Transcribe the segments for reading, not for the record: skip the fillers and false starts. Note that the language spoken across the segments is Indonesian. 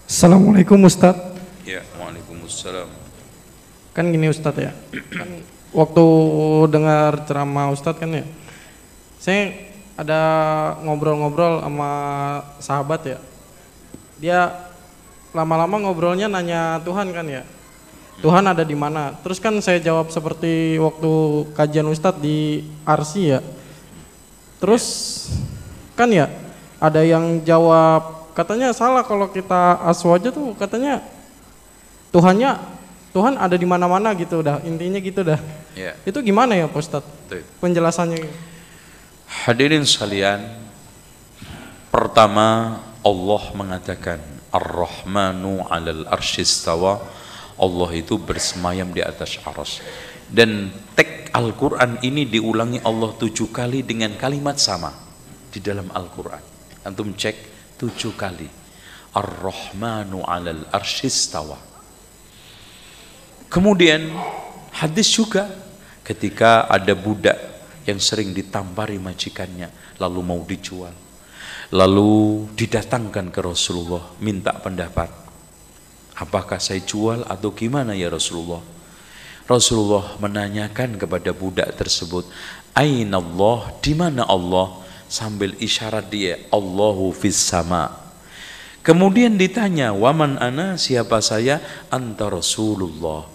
Assalamualaikum Ustadz. Ya, waalaikumsalam. Kan gini Ustadz ya, kan waktu dengar ceramah Ustadz kan ya, saya ada ngobrol-ngobrol sama sahabat ya. Dia lama-lama ngobrolnya nanya Tuhan kan ya, Tuhan ada di mana? Terus kan saya jawab seperti waktu kajian Ustadz di Arsi ya. Terus kan ya ada yang jawab katanya salah kalau kita aswaja tuh katanya Tuhan ada di mana-mana gitu dah, intinya gitu dah. Ya. Itu gimana ya Pak Ustadz? Penjelasannya. Hadirin sekalian, pertama Allah mengatakan Ar-Rahmanu 'alal arsyistawa. Allah itu bersemayam di atas arsy. Dan teks Al-Qur'an ini diulangi Allah 7 kali dengan kalimat sama di dalam Al-Qur'an. Antum cek 7 kali. Ar-Rahmanu 'alal arsyistawa. Kemudian hadis juga ketika ada budak yang sering ditampari majikannya lalu mau dijual, lalu didatangkan ke Rasulullah minta pendapat, apakah saya jual atau gimana ya Rasulullah? Rasulullah menanyakan kepada budak tersebut, Aina Allah, di mana Allah? Sambil isyarat dia, Allahu fis sama. Kemudian ditanya, waman ana, siapa saya? Anta Rasulullah.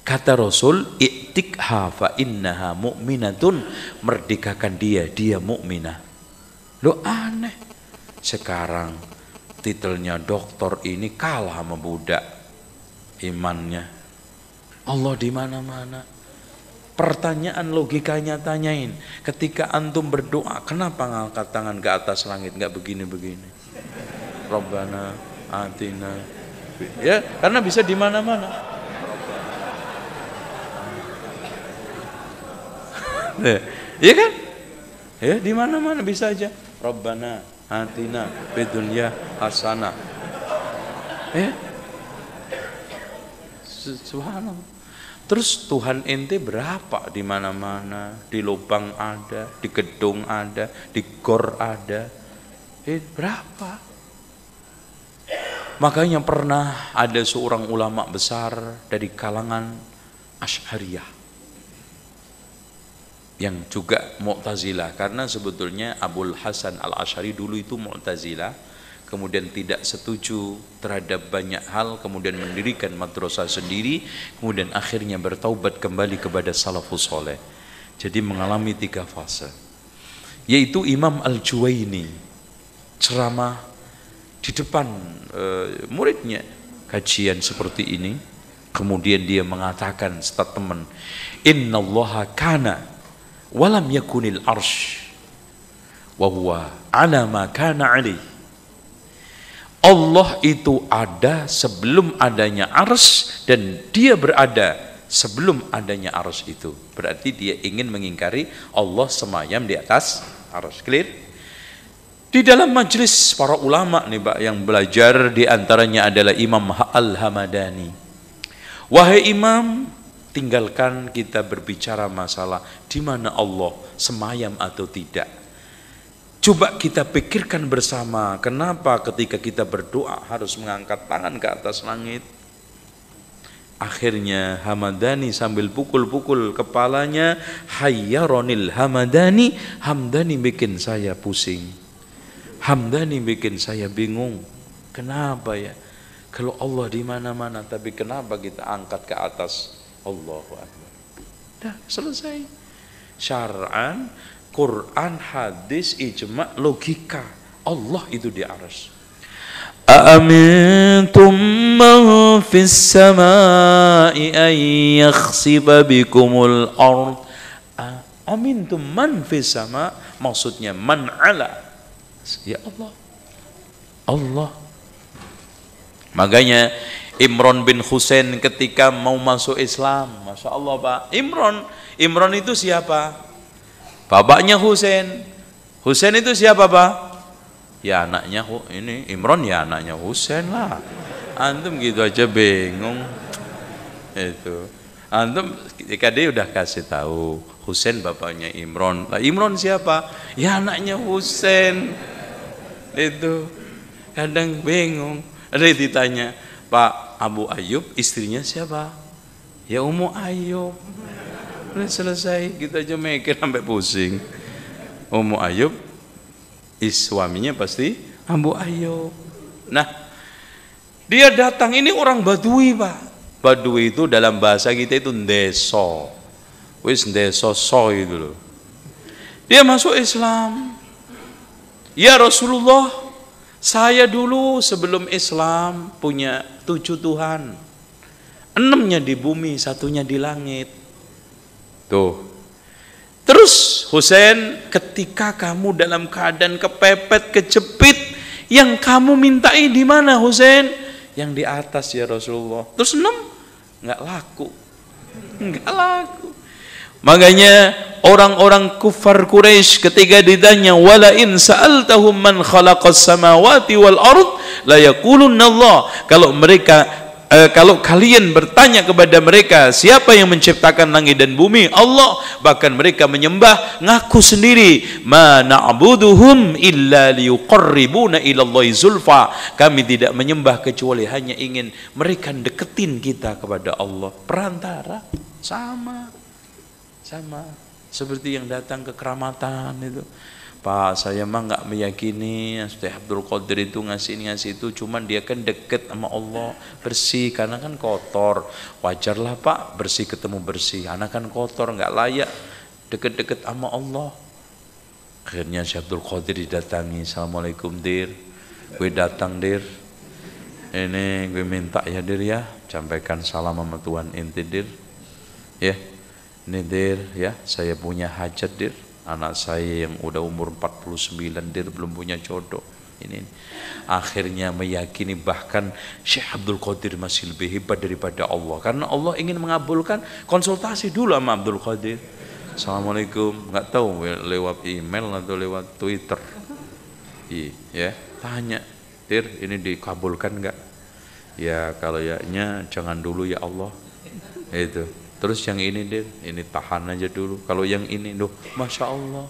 Kata Rasul, i'tikha fa innaha mu'minatun, merdekakan dia, dia mukminah. Lo aneh. Sekarang titelnya dokter ini kalah sama budak imannya. Allah di mana-mana. Pertanyaan logikanya tanyain, ketika antum berdoa, kenapa ngangkat tangan ke atas langit, enggak begini-begini? Rabbana atina. Ya, karena bisa di mana-mana. Iya kan? Ya, di mana-mana bisa aja. Rabbana atina fid dunya hasanah. Ya. Subhanallah. Terus Tuhan ente berapa di mana-mana, di lubang ada, di gedung ada, di gor ada. Berapa? Makanya pernah ada seorang ulama besar dari kalangan Asy'ariyah yang juga Mu'tazilah, karena sebetulnya Abul Hasan Al-Asy'ari dulu itu Mu'tazilah, kemudian tidak setuju terhadap banyak hal, kemudian mendirikan madrasah sendiri, kemudian akhirnya bertaubat kembali kepada salafus soleh. Jadi mengalami 3 fase, yaitu Imam Al-Juwaini ceramah di depan muridnya kajian seperti ini, kemudian dia mengatakan statement, innallaha kana walam yakunil arsh wa huwa ala ma kana alih. Allah itu ada sebelum adanya arsy dan dia berada sebelum adanya arsy itu. Berarti dia ingin mengingkari Allah semayam di atas arsy. Clear? Di dalam majelis para ulama nih Pak yang belajar, di antaranya adalah Imam Al-Hamadani. Wahai Imam, tinggalkan kita berbicara masalah di mana Allah semayam atau tidak. Coba kita pikirkan bersama, kenapa ketika kita berdoa harus mengangkat tangan ke atas langit? Akhirnya Hamadani sambil pukul-pukul kepalanya, hayyaronil Hamadani, Hamdani bikin saya pusing, Hamdani bikin saya bingung. Kenapa ya? Kalau Allah di mana-mana, tapi kenapa kita angkat ke atas? Allahu Akbar. Dah selesai. Syar'an, Quran, hadis, ijma', logika. Allah itu di arsy. Aamintum man fis samai ay yakhsiba bikumul ard. Amintum man fis sama, maksudnya man ala. Ya Allah. Allah. Makanya Imran bin Husain ketika mau masuk Islam, Masya Allah Pak, Imran itu siapa? Bapaknya Husain. Husain itu siapa Pak? Ya anaknya ini, Imran ya anaknya Husain lah. Antum gitu aja bingung. Itu. Antum ketika dia udah kasih tahu Husain bapaknya Imran. Lah Imran siapa? Ya anaknya Husain. Itu. Kadang bingung. Ada yang ditanya, Pak Abu Ayyub istrinya siapa? Ya Ummu Ayyub. Udah selesai, kita aja mikir sampai pusing. Ummu Ayyub, suaminya pasti Abu Ayyub. Nah, dia datang, ini orang Badui Pak. Badui itu dalam bahasa kita itu ndeso. Wis ndeso so itu loh. Dia masuk Islam. Ya Rasulullah, saya dulu sebelum Islam punya 7 Tuhan. 6-nya di bumi, 1-nya di langit. Tuh. Terus Husain, ketika kamu dalam keadaan kepepet, kejepit, yang kamu mintai di mana Husain? Yang di atas ya Rasulullah. Terus 6 nggak laku, nggak laku. Makanya orang-orang kufar Quraisy ketika ditanya wala in sa'altahum man khalaqas samawati wal ard la yaqulunna Allah, kalau kalian bertanya kepada mereka siapa yang menciptakan langit dan bumi, Allah, bahkan mereka menyembah ngaku sendiri, ma na'buduhum illa liyuqarribuna ilallahi zulfa, kami tidak menyembah kecuali hanya ingin mereka deketin kita kepada Allah. Perantara, sama seperti yang datang ke keramatan itu. Pak, saya mah nggak meyakini Syekh Abdul Qadir itu ngasih itu, cuman dia kan deket sama Allah, bersih, karena kan kotor. Wajarlah Pak, bersih ketemu bersih, anak kan kotor, nggak layak deket-deket sama Allah. Akhirnya Syekh Abdul Qadir didatangi, Assalamualaikum Dir, gue datang Dir, ini gue minta ya Dir ya, sampaikan salam sama Tuhan inti Dir, ya, ini Dir ya, saya punya hajat Dir. Anak saya yang udah umur 49 Dir belum punya jodoh. Ini akhirnya meyakini bahkan Syekh Abdul Qadir masih lebih hebat daripada Allah, karena Allah ingin mengabulkan konsultasi dulu sama Abdul Qadir. Assalamualaikum, nggak tahu lewat email atau lewat Twitter. Ya, tanya, Dir ini dikabulkan nggak? Ya kalau ya-nya jangan dulu ya Allah. Itu. Terus yang ini Dir, ini tahan aja dulu. Kalau yang ini, loh, Masya Allah.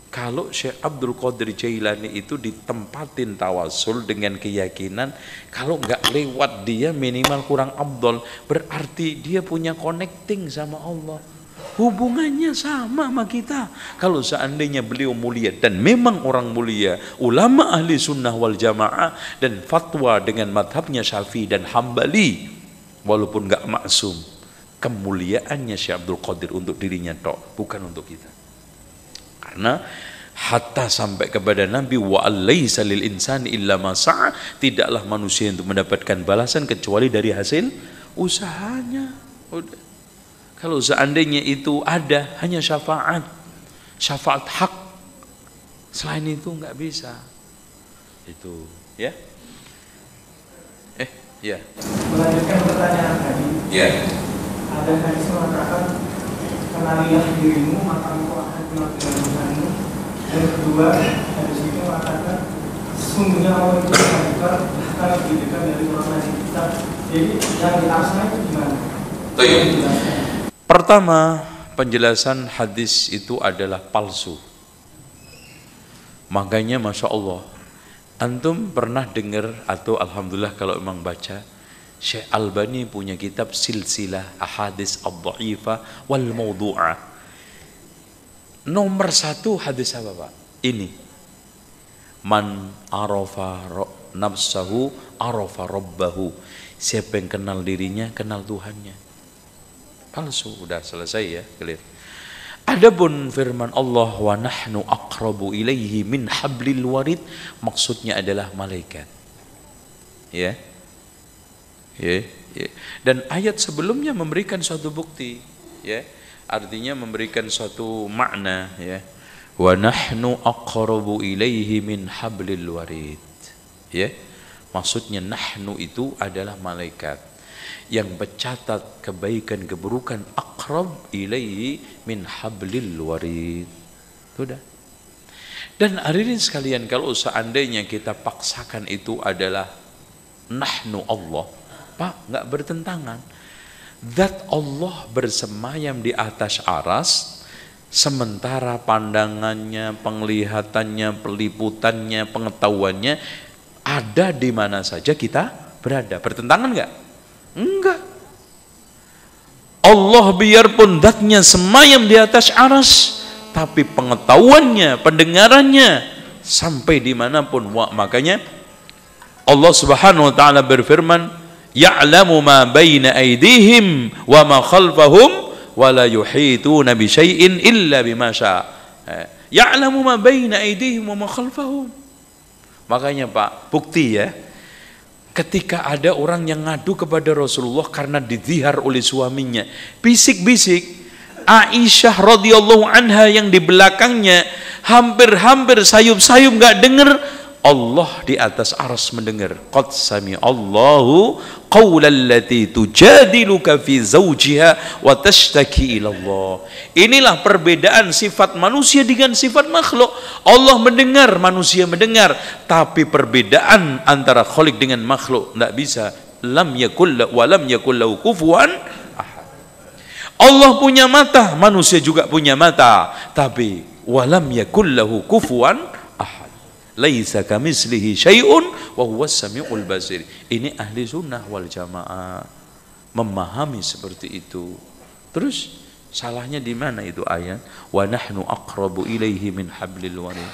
Kalau Syekh Abdul Qadir Jailani itu ditempatin tawasul dengan keyakinan, kalau nggak lewat dia minimal kurang afdol, berarti dia punya connecting sama Allah. Hubungannya sama kita. Kalau seandainya beliau mulia, dan memang orang mulia, ulama ahli sunnah wal jamaah, dan fatwa dengan madhabnya Syafi'i dan Hambali, walaupun nggak maksum, kemuliaannya Syekh Abdul Qadir untuk dirinya tok, bukan untuk kita. Karena hatta sampai kepada Nabi, wa alaysa lil insani illa ma sa'a, tidaklah manusia untuk mendapatkan balasan kecuali dari hasil usahanya. Udah. Kalau seandainya itu ada hanya syafaat hak, selain itu nggak bisa. Itu ya. Ya. Melanjutkan pertanyaan tadi. Ya. Ada hadis mengatakan kenalilah dirimu maka engkau akan kenal dengan Tuhanmu. Dan kedua, hadis itu mengatakan sesungguhnya Allah itu sangat dekat, bahkan lebih dekat dari orang kita. Jadi yang diasah itu gimana? Pertama, penjelasan hadis itu adalah palsu. Makanya Masya Allah, antum pernah dengar atau alhamdulillah kalau memang baca, Syekh Albani punya kitab silsilah ahadits ad-dha'ifah wal mawdu'ah. Nomor 1 hadis apa Pak? Ini. Man arafa nafsahu arafa rabbahu. Siapa yang kenal dirinya, kenal Tuhannya. Palsu, udah selesai ya, clear. Adapun firman Allah wa nahnu aqrabu ilaihi min hablil warid, maksudnya adalah malaikat. Ya. Dan ayat sebelumnya memberikan suatu bukti, ya, artinya memberikan suatu makna, ya, wa nahnu aqrabu ilaihi min hablil warid, ya, maksudnya nahnu itu adalah malaikat yang mencatat kebaikan keburukan, aqrab ilaihi min hablil warid. Sudah. Dan hadirin sekalian, kalau seandainya kita paksakan itu adalah nahnu Allah, Pak, nggak bertentangan. Zat Allah bersemayam di atas aras, sementara pandangannya, penglihatannya, peliputannya, pengetahuannya ada di mana saja kita berada. Bertentangan nggak? Enggak. Allah biarpun zatnya semayam di atas aras, tapi pengetahuannya, pendengarannya sampai dimanapun. Makanya Allah Subhanahu wa ta'ala berfirman, ya'lamu ma baina aydihim wa ma khalfahum wa la yuhituna bi syai'in illa bima syaa. Ya'lamu ma baina aydihim wa ma khalfahum. Makanya Pak, bukti ya, ketika ada orang yang ngadu kepada Rasulullah karena dizihar oleh suaminya, bisik-bisik, Aisyah radhiyallahu anha yang di belakangnya hampir-hampir sayup-sayup nggak dengar, Allah di atas arsy mendengar. Qad sami Allahu qaulal lati tujadiluka fi zawjiha wa tashtaki ila Allah. Inilah perbedaan sifat manusia dengan sifat makhluk. Allah mendengar, manusia mendengar, tapi perbedaan antara khaliq dengan makhluk enggak bisa. Lam yakul wa lam yakul lahu kufuwan ahad. Allah punya mata, manusia juga punya mata, tapi wa lam yakul lahu kufuwan laisa kamislihi syai'un wa huwas samiul basir. Ini ahli sunnah wal jamaah memahami seperti itu. Terus salahnya di mana itu ayat? Wa nahnu aqrabu ilaihi min hablil warid.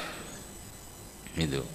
Itu.